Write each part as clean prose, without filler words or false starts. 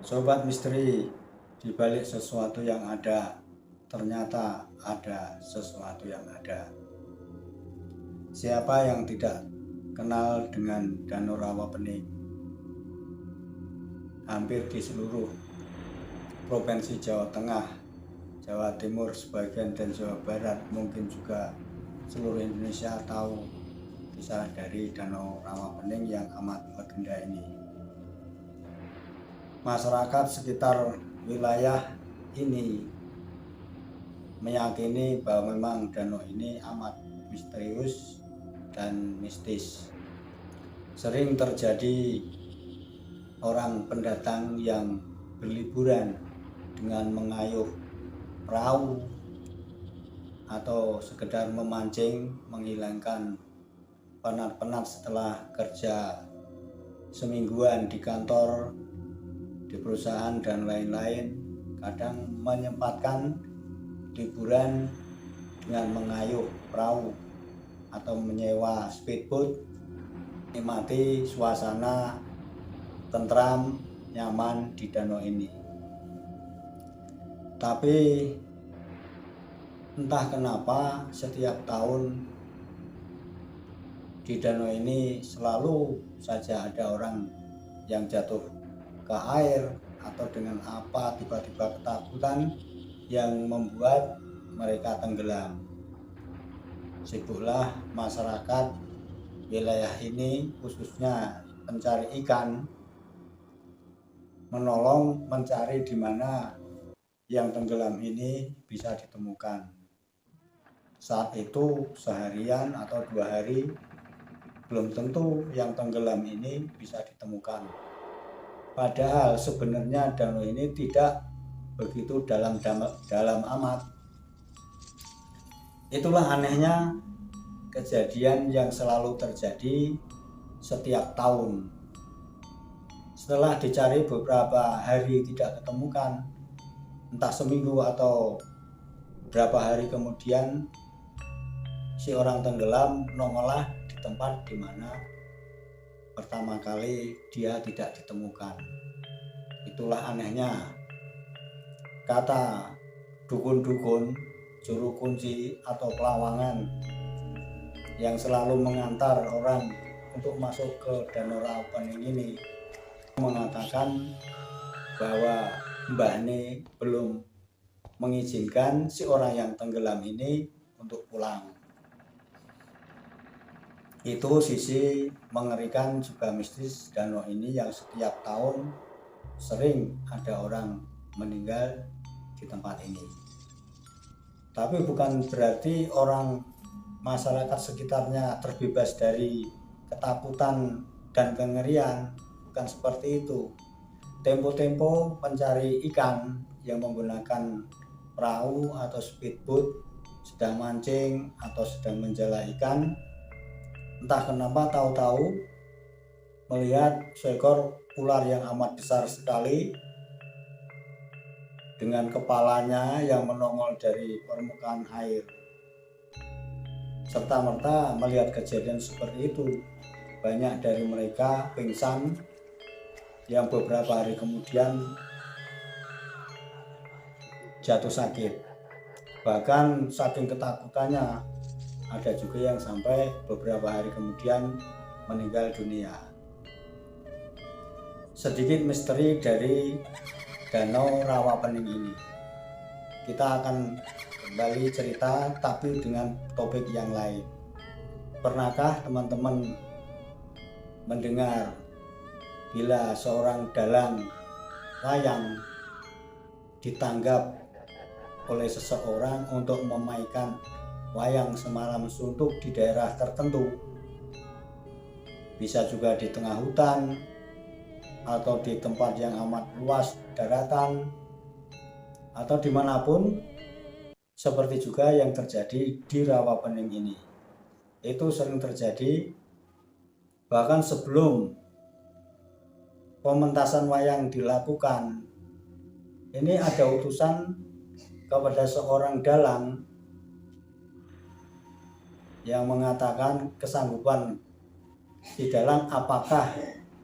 Sobat misteri, di balik sesuatu yang ada, ternyata ada sesuatu yang ada. Siapa yang tidak kenal dengan Danau Rawapening? Hampir di seluruh provinsi Jawa Tengah, Jawa Timur sebagian, dan Jawa Barat, mungkin juga seluruh Indonesia tahu kisah dari Danau Rawapening yang amat legenda ini. Masyarakat sekitar wilayah ini meyakini bahwa memang danau ini amat misterius dan mistis. Sering terjadi orang pendatang yang berliburan dengan mengayuh perahu atau sekedar memancing, menghilangkan penat-penat setelah kerja semingguan di kantor, di perusahaan, dan lain-lain. Kadang menyempatkan liburan dengan mengayuh perahu atau menyewa speedboat, nikmati suasana tentram, nyaman di danau ini. Tapi entah kenapa setiap tahun di danau ini selalu saja ada orang yang jatuh ke air atau dengan apa tiba-tiba ketakutan yang membuat mereka tenggelam. Sibuklah masyarakat wilayah ini, khususnya pencari ikan, menolong mencari di mana yang tenggelam ini bisa ditemukan. Saat itu seharian atau 2 hari belum tentu yang tenggelam ini bisa ditemukan. Padahal sebenarnya danau ini tidak begitu dalam amat. Itulah anehnya kejadian yang selalu terjadi setiap tahun. Setelah dicari beberapa hari tidak ketemukan, entah seminggu atau berapa hari kemudian, si orang tenggelam nongollah di tempat di mana pertama kali dia tidak ditemukan. Itulah anehnya. Kata dukun-dukun, juru kunci atau pelawangan yang selalu mengantar orang untuk masuk ke Danau Rawapening ini mengatakan bahwa Mbah Ne belum mengizinkan si orang yang tenggelam ini untuk pulang. Itu sisi mengerikan juga mistis danau ini yang setiap tahun sering ada orang meninggal di tempat ini. Tapi bukan berarti orang masyarakat sekitarnya terbebas dari ketakutan dan kengerian, bukan seperti itu. Tempo-tempo pencari ikan yang menggunakan perahu atau speedboat sedang mancing atau sedang menjala ikan, entah kenapa tahu-tahu melihat seekor ular yang amat besar sekali dengan kepalanya yang menongol dari permukaan air. Serta-merta melihat kejadian seperti itu, banyak dari mereka pingsan yang beberapa hari kemudian jatuh sakit. Bahkan saking ketakutannya, ada juga yang sampai beberapa hari kemudian meninggal dunia. Sedikit misteri dari Danau Rawapening ini. Kita akan kembali cerita tapi dengan topik yang lain. Pernahkah teman-teman mendengar bila seorang dalang wayang ditanggap oleh seseorang untuk memainkan wayang semalam suntuk di daerah tertentu? Bisa juga di tengah hutan atau di tempat yang amat luas daratan atau dimanapun, seperti juga yang terjadi di Rawapening ini. Itu sering terjadi bahkan sebelum pementasan wayang dilakukan. Ini ada utusan kepada seorang dalang yang mengatakan kesanggupan si dalang apakah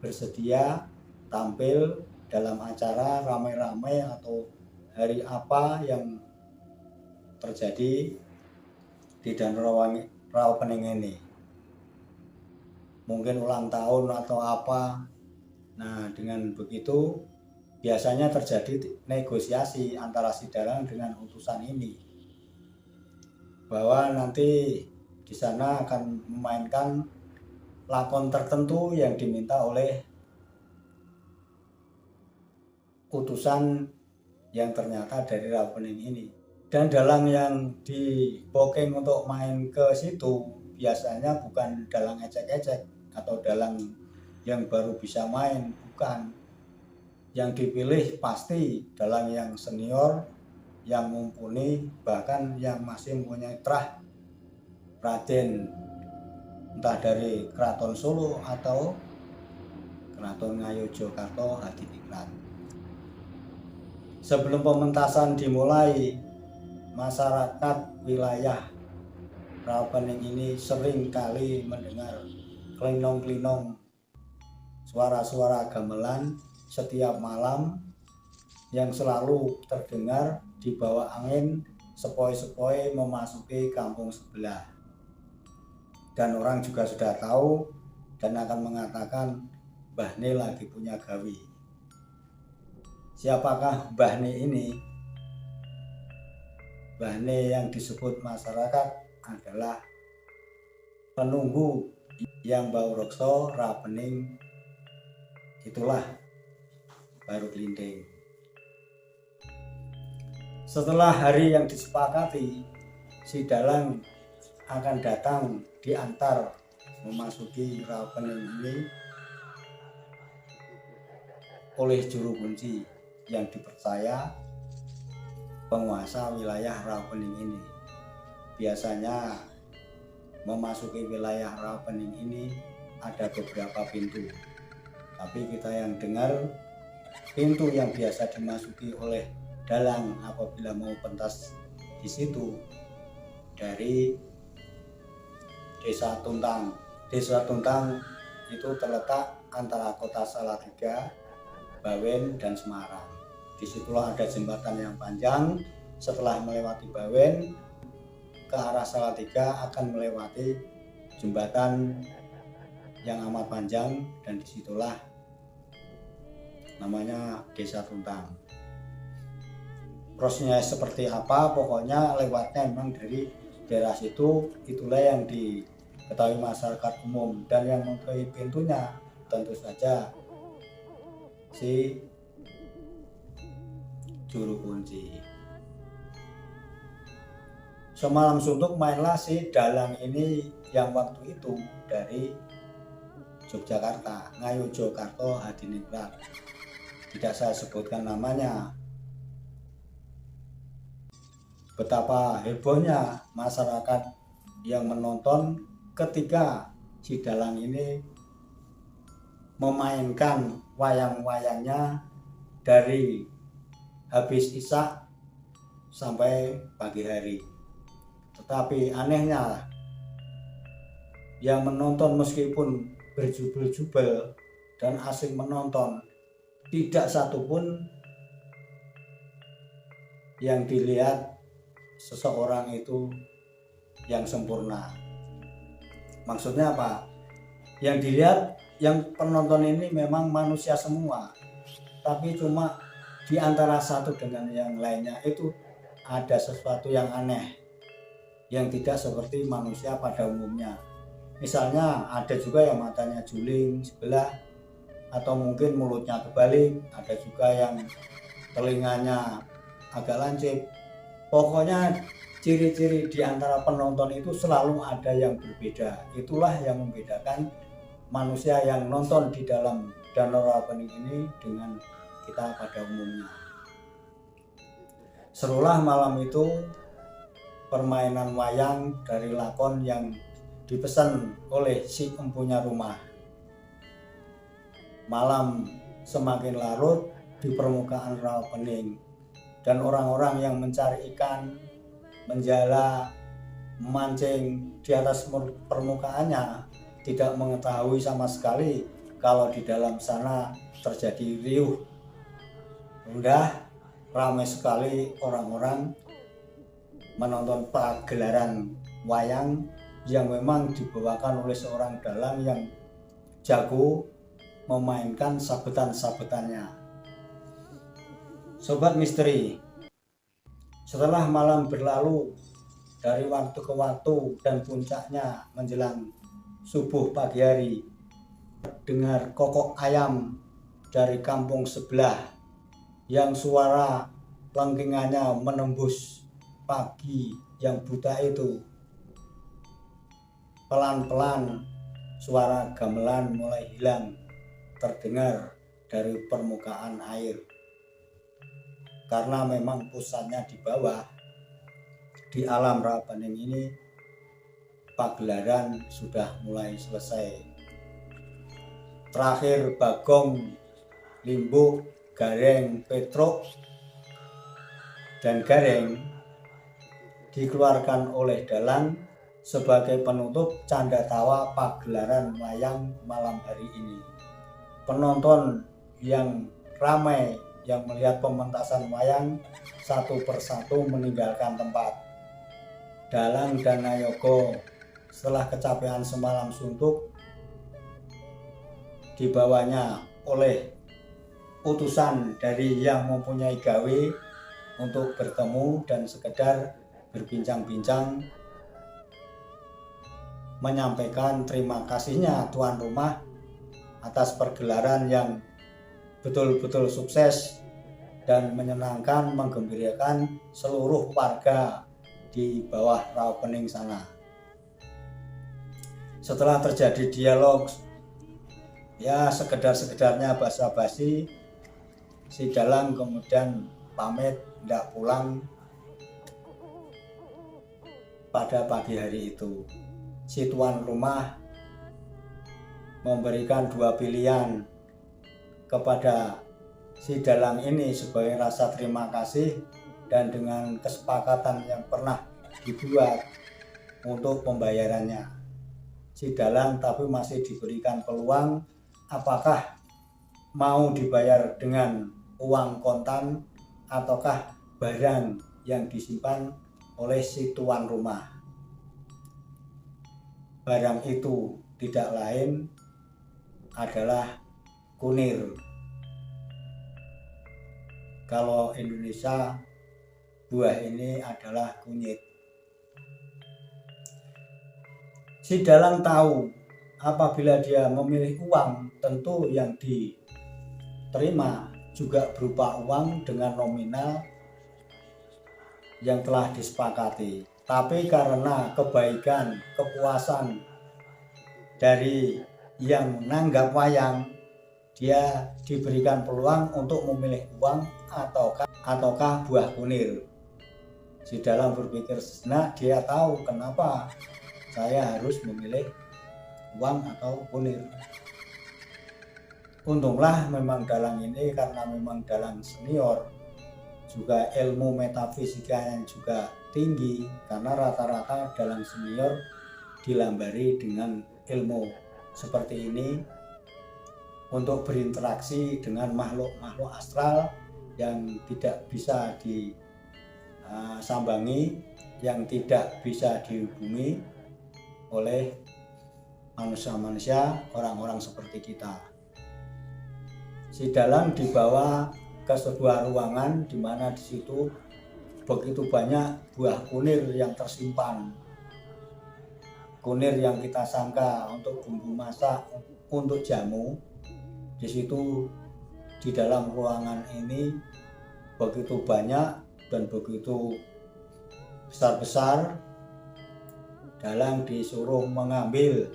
bersedia tampil dalam acara ramai-ramai atau hari apa yang terjadi di Danau Rawapening ini, mungkin ulang tahun atau apa. Nah, dengan begitu biasanya terjadi negosiasi antara si dalang dengan utusan ini, bahwa nanti di sana akan memainkan lakon tertentu yang diminta oleh utusan yang ternyata dari Rawapening ini. Dan dalang yang di booking untuk main ke situ biasanya bukan dalang ecek-ecek atau dalang yang baru bisa main, bukan. Yang dipilih pasti dalang yang senior, yang mumpuni, bahkan yang masih mempunyai trah Raden, entah dari Keraton Solo atau Keraton Ngayogyakarta Hadiningrat. Sebelum pementasan dimulai, masyarakat wilayah Rawapening ini sering kali mendengar klinong-klinong suara-suara gamelan setiap malam yang selalu terdengar di bawah angin sepoi-sepoi memasuki kampung sebelah. Dan orang juga sudah tahu dan akan mengatakan Mbah Ne lagi punya gawi. Siapakah Mbah Ne ini? Mbah Ne yang disebut masyarakat adalah penunggu yang bau reksa Rawapening, itulah baru Glinding. Setelah hari yang disepakati, si dalang akan datang diantar memasuki Rawapening ini oleh juru kunci yang dipercaya penguasa wilayah Rawapening ini. Biasanya memasuki wilayah Rawapening ini ada beberapa pintu, tapi kita yang dengar pintu yang biasa dimasuki oleh dalang apabila mau pentas di situ dari Desa Tuntang. Desa Tuntang itu terletak antara kota Salatiga, Bawen, dan Semarang. Disitulah ada jembatan yang panjang. Setelah melewati Bawen ke arah Salatiga akan melewati jembatan yang amat panjang, dan disitulah namanya Desa Tuntang. Prosesnya seperti apa, pokoknya lewatnya memang dari daerah situ. Itulah yang diketahui masyarakat umum, dan yang mengetahui pintunya tentu saja si juru kunci. Semalam suntuk mainlah si dalang ini yang waktu itu dari Yogyakarta, Ngayogyakarta Hadiningrat. Tidak saya sebutkan namanya. Betapa hebohnya masyarakat yang menonton ketika si dalang ini memainkan wayang-wayangnya dari habis isya sampai pagi hari. Tetapi anehnya yang menonton meskipun berjubel-jubel dan asing menonton, tidak satupun yang dilihat seseorang itu yang sempurna. Maksudnya apa? Yang dilihat, yang penonton ini memang manusia semua, tapi cuma di antara satu dengan yang lainnya itu ada sesuatu yang aneh, yang tidak seperti manusia pada umumnya. Misalnya ada juga yang matanya juling sebelah, atau mungkin mulutnya kebalik, ada juga yang telinganya agak lancip. Pokoknya ciri-ciri di antara penonton itu selalu ada yang berbeda. Itulah yang membedakan manusia yang nonton di dalam Danau Rawapening ini dengan kita pada umumnya. Serulah malam itu permainan wayang dari lakon yang dipesan oleh si empunya rumah. Malam semakin larut di permukaan Rawapening, dan orang-orang yang mencari ikan, menjala, memancing di atas permukaannya tidak mengetahui sama sekali kalau di dalam sana terjadi riuh udah ramai sekali orang-orang menonton pagelaran wayang yang memang dibawakan oleh seorang dalang yang jago memainkan sabetan-sabetannya. Sobat misteri, setelah malam berlalu dari waktu ke waktu dan puncaknya menjelang subuh pagi hari, dengar kokok ayam dari kampung sebelah yang suara lengkingannya menembus pagi yang buta itu. Pelan-pelan suara gamelan mulai hilang terdengar dari permukaan air, karena memang pusatnya di bawah. Di alam Rawapening ini pagelaran sudah mulai selesai. Terakhir Bagong, Limbuk, Gareng, Petruk, dan Gareng dikeluarkan oleh dalang sebagai penutup canda tawa pagelaran wayang malam hari ini. Penonton yang ramai yang melihat pementasan wayang satu persatu meninggalkan tempat. Dalang dan Nayogo setelah kecapean semalam suntuk dibawanya oleh utusan dari yang mempunyai gawe untuk bertemu dan sekedar berbincang-bincang, menyampaikan terima kasihnya tuan rumah atas pergelaran yang betul-betul sukses dan menyenangkan, menggembirakan seluruh warga di bawah Rawapening sana. Setelah terjadi dialog ya sekedar-sekedarnya basa-basi, si dalang kemudian pamit tidak pulang pada pagi hari itu. Si tuan rumah memberikan dua pilihan kepada si dalang ini sebagai rasa terima kasih dan dengan kesepakatan yang pernah dibuat untuk pembayarannya. Si dalang tapi masih diberikan peluang apakah mau dibayar dengan uang kontan ataukah barang yang disimpan oleh si tuan rumah. Barang itu tidak lain adalah kunir. Kalau Indonesia, buah ini adalah kunyit. Si dalang tahu apabila dia memilih uang, tentu yang diterima juga berupa uang dengan nominal yang telah disepakati. Tapi karena kebaikan, kepuasan dari yang nanggap wayang, dia diberikan peluang untuk memilih uang ataukah buah kunir. Si dalang berpikir sejenak, dia tahu kenapa saya harus memilih uang atau kunir. Untunglah memang dalang ini karena memang dalang senior, juga ilmu metafisikanya juga tinggi, karena rata-rata dalang senior dilambari dengan ilmu seperti ini untuk berinteraksi dengan makhluk-makhluk astral yang tidak bisa disambangi, yang tidak bisa dihubungi oleh manusia-manusia, orang-orang seperti kita. Si dalang dibawa ke sebuah ruangan di mana di situ begitu banyak buah kunir yang tersimpan. Kunir yang kita sangka untuk bumbu masak, untuk jamu, di situ di dalam ruangan ini begitu banyak dan begitu besar-besar. Dalang disuruh mengambil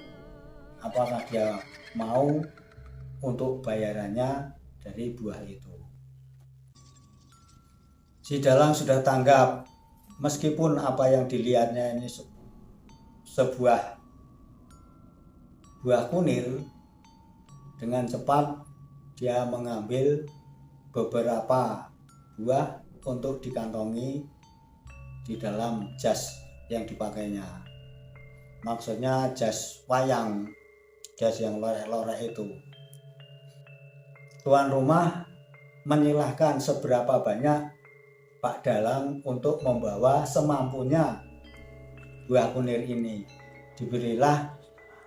apakah dia mau untuk bayarannya dari buah itu. Si dalang sudah tanggap, meskipun apa yang dilihatnya ini sebuah buah kunir, dengan cepat dia mengambil beberapa buah untuk dikantongi di dalam jas yang dipakainya. Maksudnya jas wayang, jas yang lorek-lorek itu. Tuan rumah menyilahkan seberapa banyak Pak Dalang untuk membawa semampunya buah kunir ini. Diberilah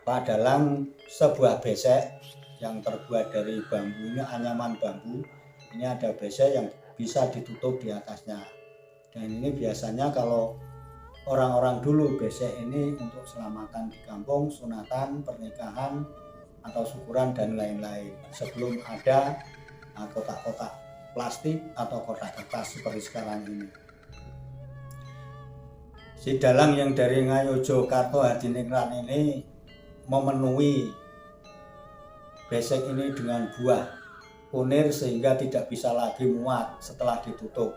Pak Dalang sebuah besek yang terbuat dari bambu, ini anyaman bambu. Ini ada besek yang bisa ditutup di atasnya. Dan ini biasanya kalau orang-orang dulu besek ini untuk selamatan di kampung, sunatan, pernikahan, atau syukuran dan lain-lain. Sebelum ada kotak-kotak plastik atau kotak kertas seperti sekarang ini. Si dalang yang dari Ngayogyakarta Hadiningrat ini memenuhi besek ini dengan buah kunir sehingga tidak bisa lagi muat setelah ditutup.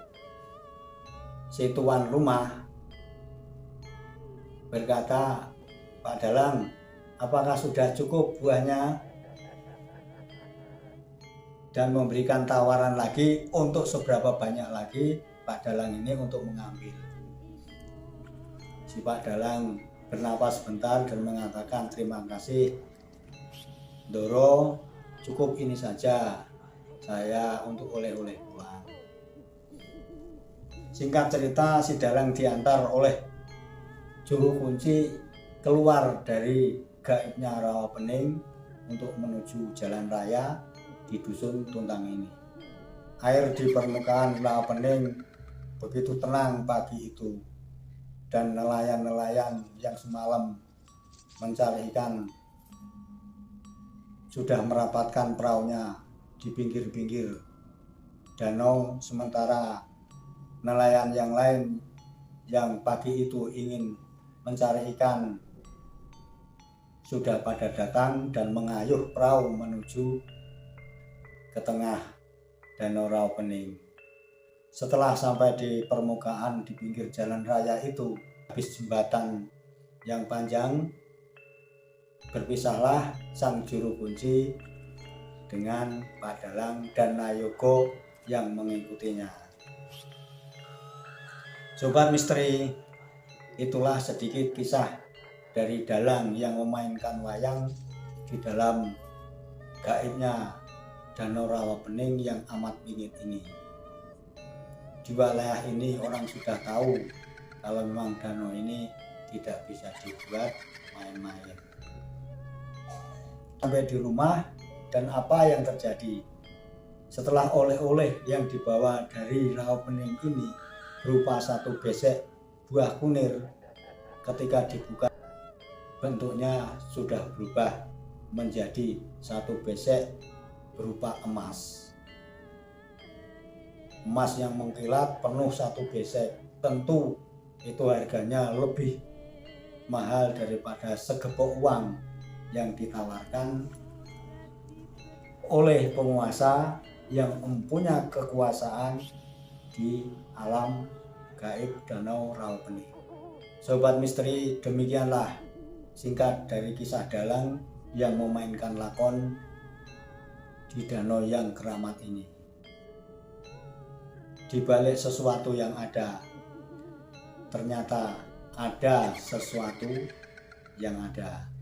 Si tuan rumah berkata, "Pak Dalang, apakah sudah cukup buahnya?" Dan memberikan tawaran lagi untuk seberapa banyak lagi Pak Dalang ini untuk mengambil. Si Pak Dalang bernapas sebentar dan mengatakan, "Terima kasih Doro, cukup ini saja saya untuk oleh-oleh pulang." Singkat cerita, si dalang diantar oleh juru kunci keluar dari gaibnya Rawapening untuk menuju jalan raya di dusun Tuntang ini. Air di permukaan Rawapening begitu tenang pagi itu, dan nelayan-nelayan yang semalam mencari ikan sudah merapatkan perahunya di pinggir-pinggir danau, sementara nelayan yang lain yang pagi itu ingin mencari ikan sudah pada datang dan mengayuh perahu menuju ke tengah danau Rawapening. Setelah sampai di permukaan di pinggir jalan raya itu, habis jembatan yang panjang, berpisahlah sang juru kunci dengan Pak Dalang dan Nayogo yang mengikutinya. Sobat misteri, itulah sedikit kisah dari dalang yang memainkan wayang di dalam gaibnya Danau Rawapening yang amat bingit ini. Di wilayah ini orang sudah tahu kalau memang danau ini tidak bisa dibuat main-main. Sampai di rumah, dan apa yang terjadi setelah oleh-oleh yang dibawa dari Rawapening ini berupa satu besek buah kunir, ketika dibuka bentuknya sudah berubah menjadi satu besek berupa emas. Emas yang mengkilat penuh satu besek. Tentu itu harganya lebih mahal daripada segepok uang yang ditawarkan oleh penguasa yang mempunyai kekuasaan di alam gaib Danau Rawapening. Sobat misteri, demikianlah singkat dari kisah dalang yang memainkan lakon di danau yang keramat ini. Di balik sesuatu yang ada, ternyata ada sesuatu yang ada.